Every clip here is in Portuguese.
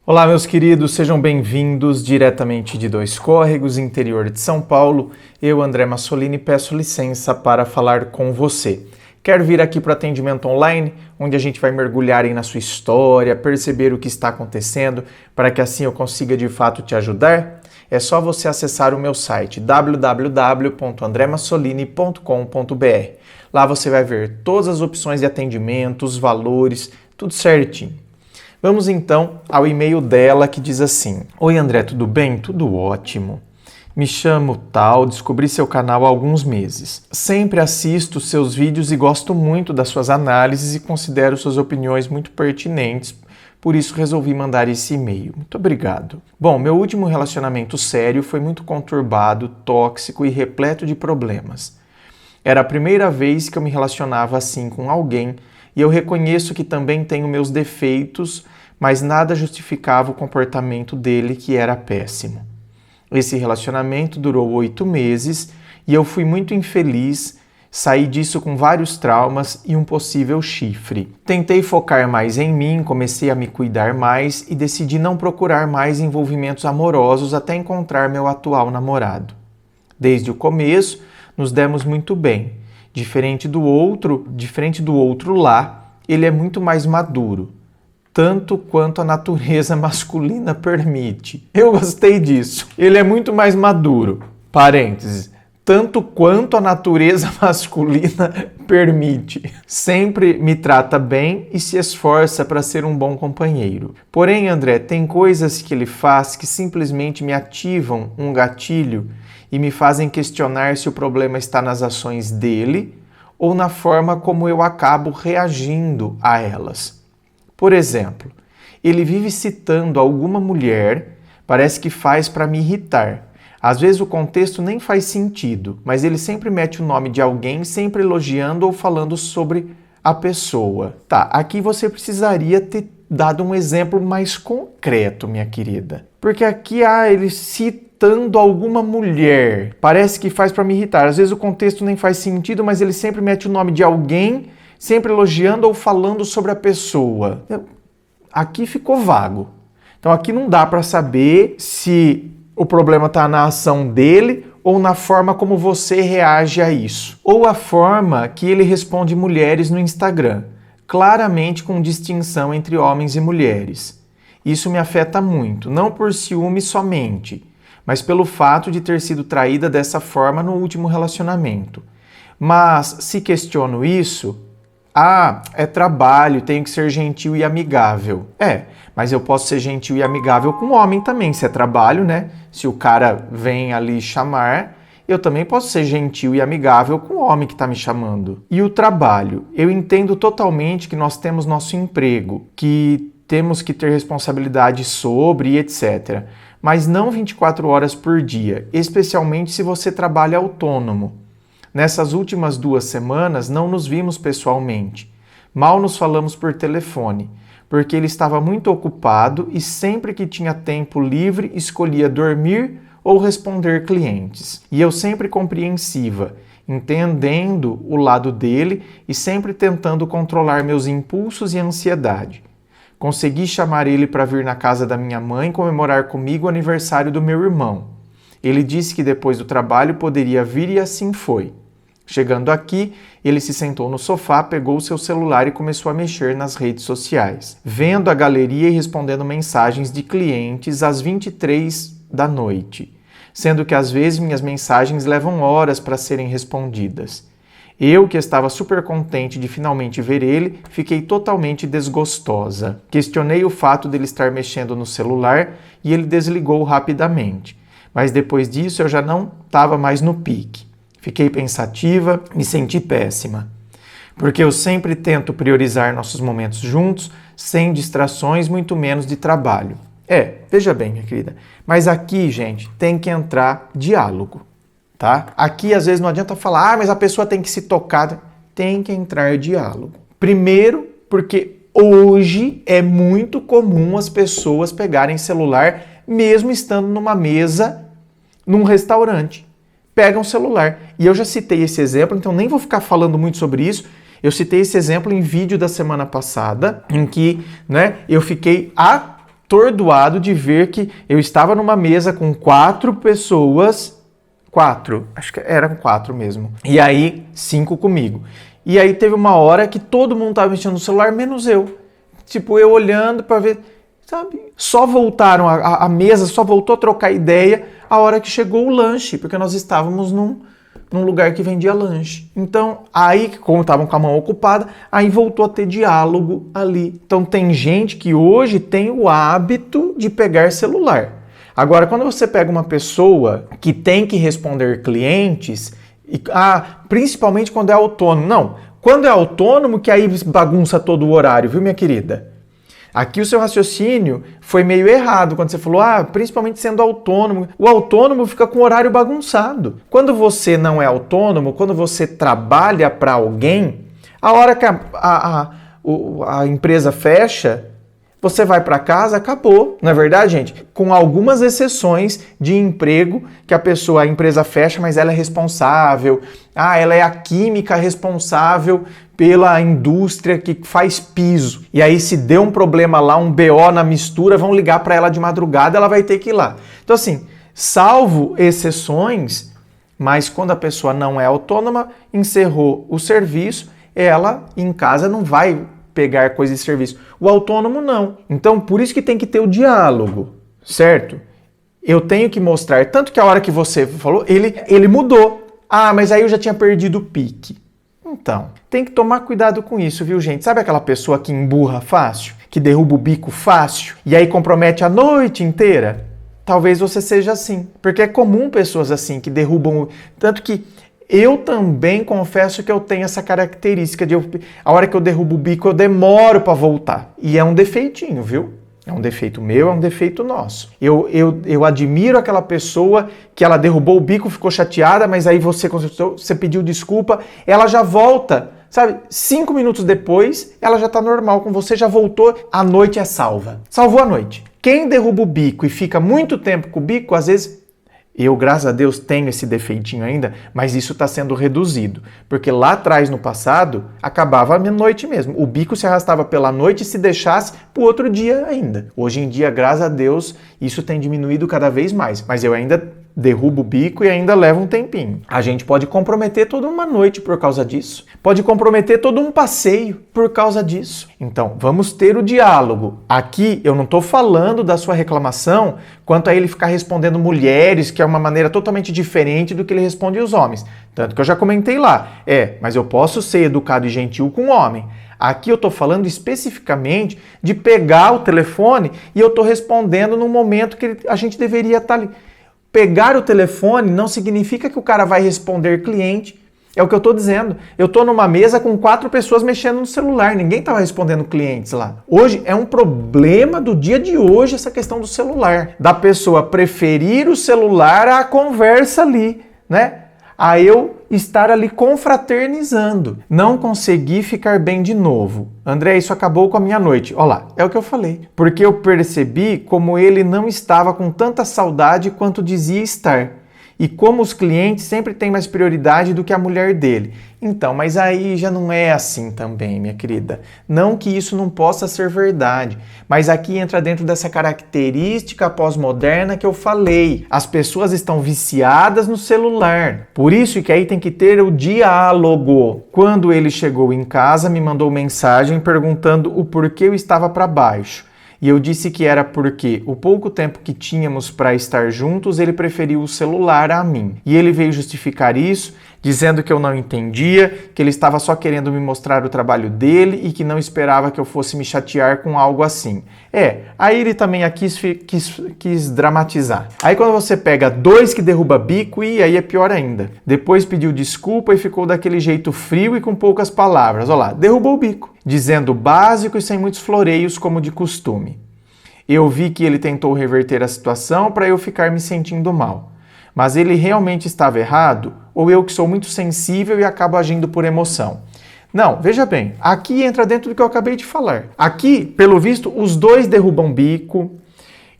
Olá, meus queridos, sejam bem-vindos diretamente de Dois Córregos, interior de São Paulo. Eu, André Massolini, peço licença para falar com você. Quer vir aqui para o atendimento online, onde a gente vai mergulhar na sua história, perceber o que está acontecendo, para que assim eu consiga de fato te ajudar? É só você acessar o meu site www.andremassolini.com.br. Lá você vai ver todas as opções de atendimento, os valores, tudo certinho. Vamos então ao e-mail dela que diz assim: Oi André, tudo bem? Tudo ótimo. Me chamo tal, descobri seu canal há alguns meses. Sempre assisto seus vídeos e gosto muito das suas análises e considero suas opiniões muito pertinentes, por isso resolvi mandar esse e-mail. Muito obrigado. Bom, meu último relacionamento sério foi muito conturbado, tóxico e repleto de problemas. Era a primeira vez que eu me relacionava assim com alguém e eu reconheço que também tenho meus defeitos, mas nada justificava o comportamento dele, que era péssimo. Esse relacionamento durou 8 meses e eu fui muito infeliz, saí disso com vários traumas e um possível chifre. Tentei focar mais em mim, comecei a me cuidar mais e decidi não procurar mais envolvimentos amorosos até encontrar meu atual namorado. Desde o começo, nos demos muito bem. Diferente do outro lá, ele é muito mais maduro, tanto quanto a natureza masculina permite. Eu gostei disso. Ele é muito mais maduro. Parênteses. Tanto quanto a natureza masculina permite. Sempre me trata bem e se esforça para ser um bom companheiro. Porém, André, tem coisas que ele faz que simplesmente me ativam um gatilho e me fazem questionar se o problema está nas ações dele ou na forma como eu acabo reagindo a elas. Por exemplo, ele vive citando alguma mulher, parece que faz para me irritar. Às vezes o contexto nem faz sentido, mas ele sempre mete o nome de alguém, sempre elogiando ou falando sobre a pessoa. Tá, aqui você precisaria ter dado um exemplo mais concreto, minha querida. Porque aqui, ele citando alguma mulher, parece que faz para me irritar. Às vezes o contexto nem faz sentido, mas ele sempre mete o nome de alguém, sempre elogiando ou falando sobre a pessoa. Aqui ficou vago. Então aqui não dá para saber se o problema está na ação dele ou na forma como você reage a isso. Ou a forma que ele responde mulheres no Instagram, claramente com distinção entre homens e mulheres. Isso me afeta muito, não por ciúme somente, mas pelo fato de ter sido traída dessa forma no último relacionamento. Mas se questiono isso, é trabalho, tenho que ser gentil e amigável. Mas eu posso ser gentil e amigável com o homem também, se é trabalho, né? Se o cara vem ali chamar, eu também posso ser gentil e amigável com o homem que está me chamando. E o trabalho? Eu entendo totalmente que nós temos nosso emprego, que temos que ter responsabilidade sobre e etc. Mas não 24 horas por dia, especialmente se você trabalha autônomo. Nessas últimas 2 semanas não nos vimos pessoalmente. Mal nos falamos por telefone, porque ele estava muito ocupado e sempre que tinha tempo livre escolhia dormir ou responder clientes. E eu sempre compreensiva, entendendo o lado dele e sempre tentando controlar meus impulsos e ansiedade. Consegui chamar ele para vir na casa da minha mãe comemorar comigo o aniversário do meu irmão. Ele disse que depois do trabalho poderia vir e assim foi. Chegando aqui, ele se sentou no sofá, pegou o seu celular e começou a mexer nas redes sociais, vendo a galeria e respondendo mensagens de clientes às 23 da noite, sendo que às vezes minhas mensagens levam horas para serem respondidas. Eu, que estava super contente de finalmente ver ele, fiquei totalmente desgostosa. Questionei o fato dele estar mexendo no celular e ele desligou rapidamente. Mas depois disso eu já não estava mais no pique. Fiquei pensativa, me senti péssima. Porque eu sempre tento priorizar nossos momentos juntos, sem distrações, muito menos de trabalho. Veja bem, minha querida, mas aqui, gente, tem que entrar diálogo. Tá? Aqui, às vezes, não adianta falar, mas a pessoa tem que se tocar. Tem que entrar diálogo. Primeiro, porque hoje é muito comum as pessoas pegarem celular, mesmo estando numa mesa, num restaurante. Pegam o celular. E eu já citei esse exemplo, então nem vou ficar falando muito sobre isso. Eu citei esse exemplo em vídeo da semana passada, em que eu fiquei atordoado de ver que eu estava numa mesa com 4 pessoas, 4, acho que eram 4 mesmo, e aí 5 comigo. E aí teve uma hora que todo mundo estava mexendo no celular, menos eu. Tipo, eu olhando para ver, sabe? Só voltaram, a mesa só voltou a trocar ideia a hora que chegou o lanche, porque nós estávamos num lugar que vendia lanche. Então, aí, como estavam com a mão ocupada, aí voltou a ter diálogo ali. Então, tem gente que hoje tem o hábito de pegar celular. Agora, quando você pega uma pessoa que tem que responder clientes, principalmente quando é autônomo. Não, quando é autônomo que aí bagunça todo o horário, viu, minha querida? Aqui o seu raciocínio foi meio errado quando você falou, principalmente sendo autônomo. O autônomo fica com o horário bagunçado. Quando você não é autônomo, quando você trabalha para alguém, a hora que a empresa fecha, você vai para casa, acabou. Não é verdade, gente? Com algumas exceções de emprego que a empresa fecha, mas ela é responsável. Ela é a química responsável pela indústria que faz piso. E aí se deu um problema lá, um BO na mistura, vão ligar para ela de madrugada, ela vai ter que ir lá. Então assim, salvo exceções, mas quando a pessoa não é autônoma, encerrou o serviço, ela em casa não vai pegar coisa de serviço. O autônomo não. Então, por isso que tem que ter o diálogo, certo? Eu tenho que mostrar, tanto que a hora que você falou, ele mudou. Mas aí eu já tinha perdido o pique. Então, tem que tomar cuidado com isso, viu, gente? Sabe aquela pessoa que emburra fácil? Que derruba o bico fácil? E aí compromete a noite inteira? Talvez você seja assim. Porque é comum pessoas assim, que derrubam... Tanto que eu também confesso que eu tenho essa característica de a hora que eu derrubo o bico, eu demoro para voltar. E é um defeitinho, viu? É um defeito meu, é um defeito nosso. Eu admiro aquela pessoa que ela derrubou o bico, ficou chateada, mas aí você pediu desculpa, ela já volta, sabe? 5 minutos depois, ela já tá normal com você, já voltou, a noite é salva. Salvou a noite. Quem derruba o bico e fica muito tempo com o bico, às vezes... Eu, graças a Deus, tenho esse defeitinho ainda, mas isso está sendo reduzido. Porque lá atrás, no passado, acabava a noite mesmo. O bico se arrastava pela noite e se deixasse para o outro dia ainda. Hoje em dia, graças a Deus, isso tem diminuído cada vez mais. Mas eu ainda derrubo o bico e ainda leva um tempinho. A gente pode comprometer toda uma noite por causa disso. Pode comprometer todo um passeio por causa disso. Então, vamos ter o diálogo. Aqui, eu não estou falando da sua reclamação quanto a ele ficar respondendo mulheres, que é uma maneira totalmente diferente do que ele responde os homens. Tanto que eu já comentei lá. Mas eu posso ser educado e gentil com o homem. Aqui eu estou falando especificamente de pegar o telefone e eu estou respondendo no momento que a gente deveria estar ali. Pegar o telefone não significa que o cara vai responder cliente. É o que eu estou dizendo. Eu estou numa mesa com 4 pessoas mexendo no celular. Ninguém estava respondendo clientes lá. Hoje é um problema do dia de hoje essa questão do celular. Da pessoa preferir o celular à conversa ali, né? A eu estar ali confraternizando. Não consegui ficar bem de novo. André, isso acabou com a minha noite. Olha lá, é o que eu falei. Porque eu percebi como ele não estava com tanta saudade quanto dizia estar. E como os clientes sempre têm mais prioridade do que a mulher dele. Então, mas aí já não é assim também, minha querida. Não que isso não possa ser verdade, mas aqui entra dentro dessa característica pós-moderna que eu falei. As pessoas estão viciadas no celular. Por isso que aí tem que ter o diálogo. Quando ele chegou em casa, me mandou mensagem perguntando o porquê eu estava para baixo. E eu disse que era porque o pouco tempo que tínhamos para estar juntos, ele preferiu o celular a mim. E ele veio justificar isso, dizendo que eu não entendia, que ele estava só querendo me mostrar o trabalho dele e que não esperava que eu fosse me chatear com algo assim. Aí ele também quis dramatizar. Aí quando você pega 2 que derruba bico, e aí é pior ainda. Depois pediu desculpa e ficou daquele jeito frio e com poucas palavras. Olha lá, derrubou o bico, dizendo básico e sem muitos floreios como de costume. Eu vi que ele tentou reverter a situação para eu ficar me sentindo mal. Mas ele realmente estava errado ou eu que sou muito sensível e acabo agindo por emoção? Não, veja bem, aqui entra dentro do que eu acabei de falar. Aqui, pelo visto, os 2 derrubam bico,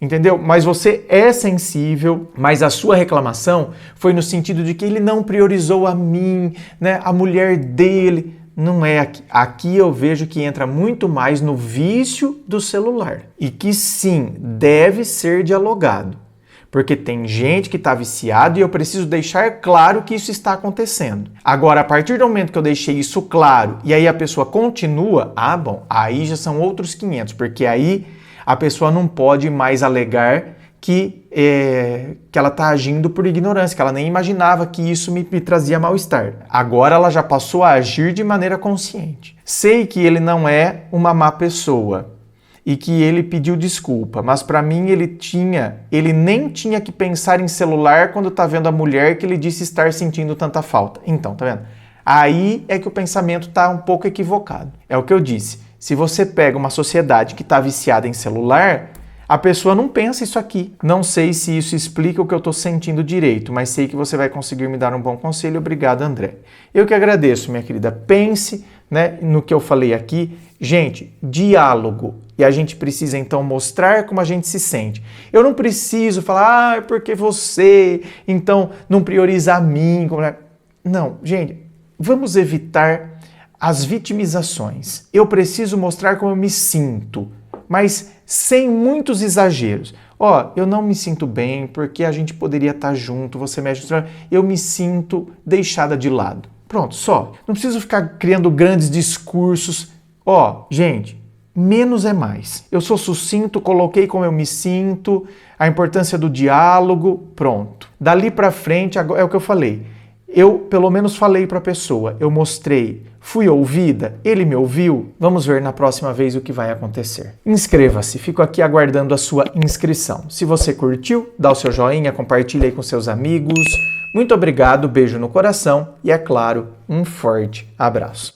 entendeu? Mas você é sensível, mas a sua reclamação foi no sentido de que ele não priorizou a mim, né, a mulher dele. Não é aqui. Aqui eu vejo que entra muito mais no vício do celular. E que sim, deve ser dialogado. Porque tem gente que está viciado e eu preciso deixar claro que isso está acontecendo. Agora, a partir do momento que eu deixei isso claro e aí a pessoa continua, aí já são outros 500, porque aí a pessoa não pode mais alegar que ela está agindo por ignorância, que ela nem imaginava que isso me trazia mal-estar. Agora ela já passou a agir de maneira consciente. Sei que ele não é uma má pessoa e que ele pediu desculpa, mas para mim ele nem tinha que pensar em celular quando tá vendo a mulher que ele disse estar sentindo tanta falta. Então, tá vendo? Aí é que o pensamento tá um pouco equivocado. É o que eu disse. Se você pega uma sociedade que tá viciada em celular, a pessoa não pensa isso aqui. Não sei se isso explica o que eu estou sentindo direito, mas sei que você vai conseguir me dar um bom conselho. Obrigado, André. Eu que agradeço, minha querida. Pense, né, no que eu falei aqui. Gente, diálogo. E a gente precisa, então, mostrar como a gente se sente. Eu não preciso falar, é porque você, então, não prioriza a mim. Não, gente, vamos evitar as vitimizações. Eu preciso mostrar como eu me sinto, mas sem muitos exageros. Eu não me sinto bem porque a gente poderia estar junto, você me ajuda, eu me sinto deixada de lado. Pronto, só. Não preciso ficar criando grandes discursos. Gente, menos é mais. Eu sou sucinto, coloquei como eu me sinto, a importância do diálogo, pronto. Dali pra frente, é o que eu falei. Eu, pelo menos, falei para a pessoa, eu mostrei, fui ouvida, ele me ouviu. Vamos ver na próxima vez o que vai acontecer. Inscreva-se, fico aqui aguardando a sua inscrição. Se você curtiu, dá o seu joinha, compartilha aí com seus amigos. Muito obrigado, beijo no coração e, é claro, um forte abraço.